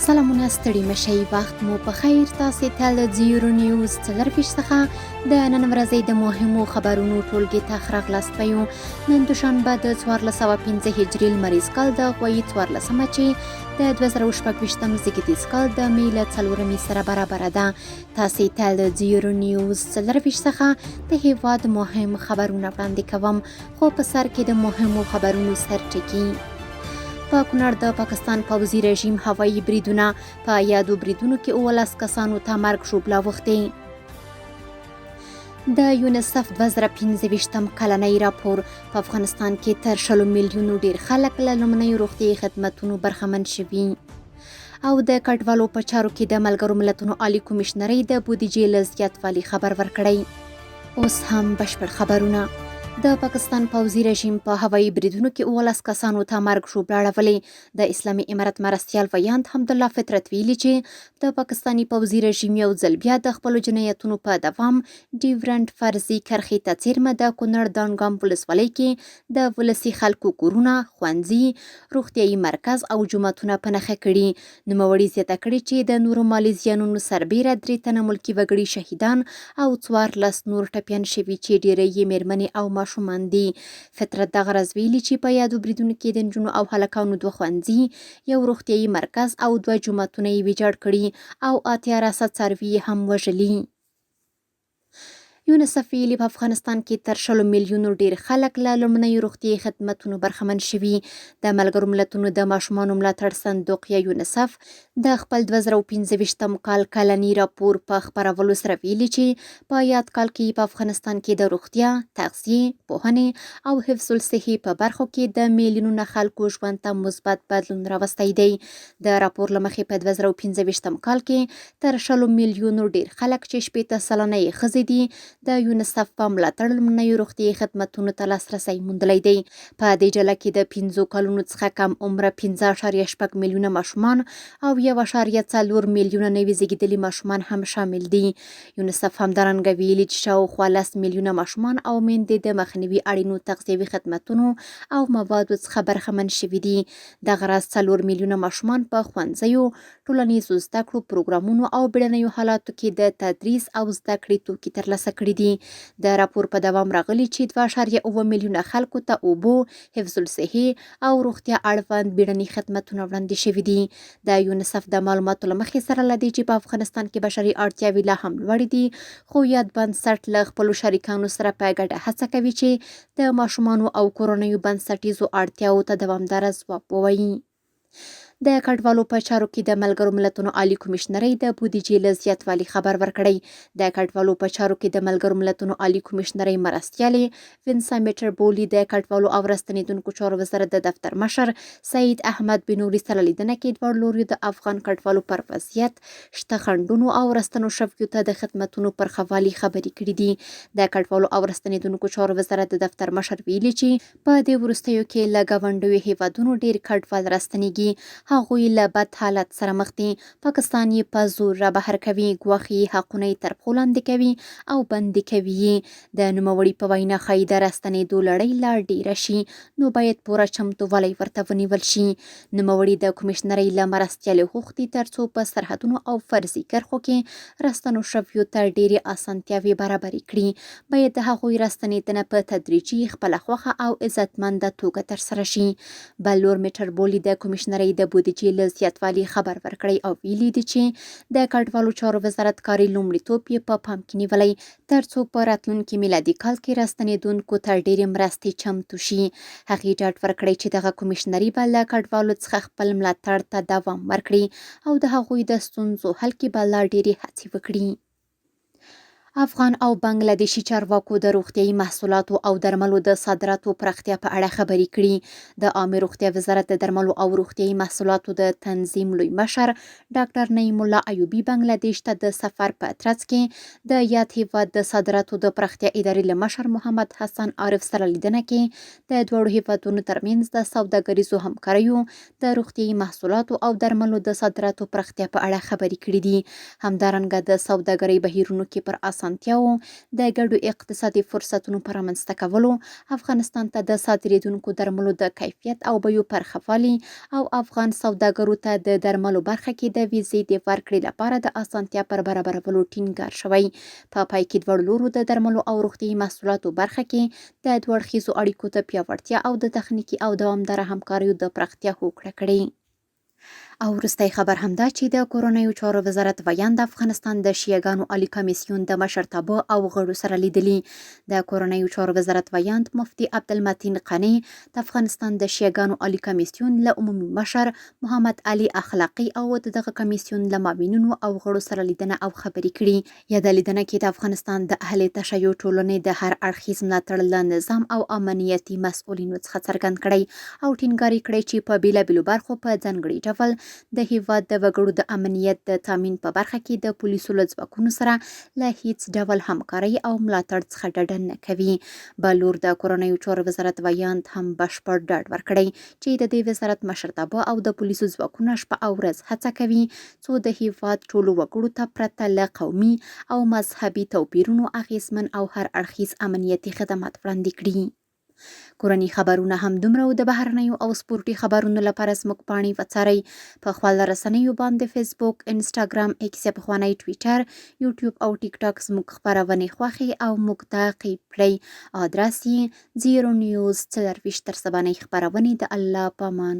سلامونه ستړي مشئ، وخت مو په خیر. تاسې ته له زیرو نیوز 24 څخه د نن ورځې د مهمو خبرونو ټولګې ته ښه راغلاست ویو. نن دوشنبه د 1405 هجري لمریز کال د غویي 14مه چې د 2026 زیږدیز کال د مې له 4مې سره برابره ده. تاسې ته له زیرو نیوز 24 څخه د هیواد مهم خبرونه وړاندې کوم، خو په سر کې د مهمو خبرونو سرټکي. په کونړ د پاکستان پوځي رژیم هوایي بریدونه، په یادو بریدونو کې 19 کسانو ته مرګ ژوبله اوښتې. د یونیسف 2025 کلنی راپور په افغانستان کې تر 100 میلیونو ډیر خلک له لومړنیو روغتیايي خدمتونو برخمن شوي. او د کډوالو په چارو کې د ملګرو ملتونو عالی کمیشنرۍ د بودیجې له زیاتوالي خبر ورکړی. اوس هم بشپړ خبرونه. د پاکستان پوځي رژیم په هوایي بریدونو کې 19 کسانو ته مرګ ژوبله اړولې. د اسلامي امارت مرستیال ویاند حمدالله فطرت ویلي چې د پاکستاني پوځي رژیم یو ځل بیا د خپلو جنایتونو په دوام ډیورنډ فرضي کرښې ته څیرمه د کونړ دانګام ولسوالۍ کې د ولسي خلکو کورونه، ښوونځي، روغتیايي مرکز او جوماتونه په نښه کړي. نوموړي زیاته کړې چې د نورو مالي زیانونو سربیره 3 تنه ملکي وګړي شهیدان او 14 نور ټپیان شوي چې ډیری یې میرمنې او ماشومان دي. فطرت دغه راز ویلي چې په یادو بریدونو کې د نجونو او هلکانو 2 ښوونځي، یو روغتیايي مرکز او 2 جوماتونه یې ویجاړ کړي او 80 راسه څاروي یې هم وژلي. یونیسف ویلي په افغانستان کې تر 100 میلیونو ډیر خلک له لومړنیو روغتیايي خدمتونو برخمن شوي. د ملګرو ملتونو د ماشومانو ملاتړ صندوق یا یونیسف د خپل 2025 کال کلنی راپور په خپرولو سره ویلي چې په یاد کال کې په افغانستان کې د روغتیا، تغذیې، پوهنې او حفظ الصحې په برخو کې د میلیونونو خلکو ژوند ته مثبت بدلون راوستی دی. د راپور له مخې په 2025 کال کې تر 100 میلیونو ډیر خلک چې 80 سلنه یې ښځې دي د یونیسف په ملاتړ لومړنیو روغتیايي خدمتونو ته لاسرسی موندلی دی. په دې ډله کې د 5 کلونو څخه کم عمره 15.6 میلیونه ماشومان او 1.4 میلیونه نوي زیږیدلي ماشومان هم شامل دي. یونیسف همدارنګه ویلي چې شاوخوا 10 میلیونه ماشومان او میندې د مخنیوي اړینو تغذیوي خدمتونو او موادو څخه برخمن شوي دي. دغه راز 4 میلیونه ماشومان په ښوونځیو، ټولنیزو زده کړو پروګرامونو او بیړنیو حالاتو کې د تدریس او زده کړې توکي ترلاسه کړي دي. د راپور په دوام راغلي چې 2.7 میلیونه خلکو ته اوبو، حفظ الصحې او روغتیا اړوند بیړني خدمتونه وړاندې شوي دي. د یونیسف د معلوماتو له مخې سره له دې چې په افغانستان کې بشري اړتیاوې لا هم لوړې دي، خو یاد بنسټ له خپلو شریکانو سره په ګډه هڅه کوي چې د ماشومانو او کورنیو بنسټیزو اړتیاوو ته دوامداره ځواب ووایي. د کډوالو په چارو کې د ملګرو ملتونو عالی کمیشنرۍ د بودیجې له زیاتوالي خبر ورکړی. د کډوالو په چارو کې د ملګرو ملتونو عالی کمیشنرۍ مرستیالې وینسا میټربولي د کډوالو او راستنیدونکو چارو وزارت د دفتر مشر سعید احمد بنوري سره لیدنه کې دواړو لوریو د افغان کډوالو پر وضعیت، شته خنډونو او راستنو شویو ته د خدمتونو پر ښه والي خبرې کړي دي. د کډوالو او راستنیدونکو چارو وزارت د دفتر مشر ویلي چې په دې وروستیو کې له ګاونډیو هیوادونو ډیر کډوال راستنیږي. هغوی له بد حالت سره مخ دي. پاکستان یې په زور را بهر کوي، ګواښي حقونه یې تر پښو لاندې کوي او بندي کوي یې. د نوموړي په وینا ښایي د راستنېدو لړۍ لا ډیره شي، نو باید پوره چمتووالی ورته ونیول شي. نوموړي د کمیشنرۍ له مرستیالې غوښتي ترڅو په سرحدونو او فرضي کرښو کې راستنو شویو ته ډیرې اسانتیاوې برابرې کړي. باید د هغوی راستنېدنه په تدریجي، خپله خوښه او عزتمنده توګه ترسره شي. بل لور میټربولي د کمیشنرۍ د بودیجې له زیاتوالي خبر ورکړی او ویلي دي چې د کډوالو چارو وزارت کاري لومړیتوب یې په پام کې نیولی ترڅو په راتلونکي میلادي کال کې راستنېدونکو ته ډیرې مرستې چمتو شي. هغې ډاډ ورکړی چې دغه کمیشنري به له کډوالو څخه خپل ملاتړ ته دوام ورکړي او د هغوی د ستونزو حل کې به لا ډیرې هڅې وکړي. افغان او بنګلادیشي چارواکو د روغتیايي محصولاتو او درملو د صادراتو پراختیا په اړه خبرې کړي. د عامه روغتیا وزارت د درملو او روغتیايي محصولاتو د تنظیم لوی مشر ډاکټر نعیم الله ایوبي بنګلادیش ته د سفر په ترڅ کې د یاد هیواد د صادراتو د پراختیا ادارې له مشر محمد حسن عارف سره لیدنه کې د دواړو هیوادونو ترمنځ د سوداګریزو همکاریو، د روغتیايي محصولاتو او درملو د صادراتو پراختیا په اړه خبرې کړي دي. همدارنګه د سوداګرۍ بهیرونو کې پر اسانتیاو د ګډو اقتصادي فرصتونو په رامنځته کولو، افغانستان ته د صادرېدونکو درملو د کیفیت او بیو پرخوالي او افغان سوداګرو ته د درملو برخه کې د ویزې د ورکړې لپاره د اسانتیا پر برابرولو ټینګار شوی. په پای کې دواړو لورو د درملو او روغتیايي محصولاتو برخه کې د دوه اړخیزو اړیکو د پیاوړتیا او د تخنیکي او دوامداره همکاریو د پراختیا هوکړه کړې. او وروستی خبر همدا چې د کورنیو چارو وزارت ویاند د افغانستان د شیعهګانو عالي کمیسیون د مشرتابه او غړو سره لیدلي. د کورنیو چارو وزارت ویاند مفتي عبدالمتین قنی د افغانستان د شیعهګانو عالي کمیسیون له عمومي مشر محمد علي اخلاقي او دغه کمیسیون له معاونینو او غړو سره لیدنه او خبرې کړي. یاده لیدنه کې د افغانستان د اهل تشیع ټولنې د هر اړخیز ملاتړ له نظام او امنیتي مسؤلینو څخه څرګند کړی او ټینګار کړی چې په بیلابیلو برخو په ځانګړي ډول د هیواد د وګړو د امنیت د تامین په برخه کې د پولیسو له ځواکونو سره له هیڅ ډول همکارۍ او ملاتړ څخه ډډه نه کوي. بلور د کورنیو چارو وزارت ویاند هم بشپړ ډاډ ورکړی چې د دې وزارت مشرتابه او د پولیسو ځواکونه شپه او ورځ هڅه کوي څو د هیواد ټولو وګړو ته پرته له قومي او مذهبي توپیرونو اغیزمن او هر اړخیز امنیتي خدمات وړاندې کړي. کورني خبرونه هم دومره او د بهرنیو او سپورټي خبرونو لپاره زموږ پاڼې وڅارئ. په خپل رسنیو باندې فیسبوک، انسټاګرام، ایکس یا پخوانی ټویټر، یوټیوب او ټیک ټاک زموږ خپرونې خوښې او موږ تعقیب کړئ. ادرس یې 0 news 24 خپرونې د الله په امان.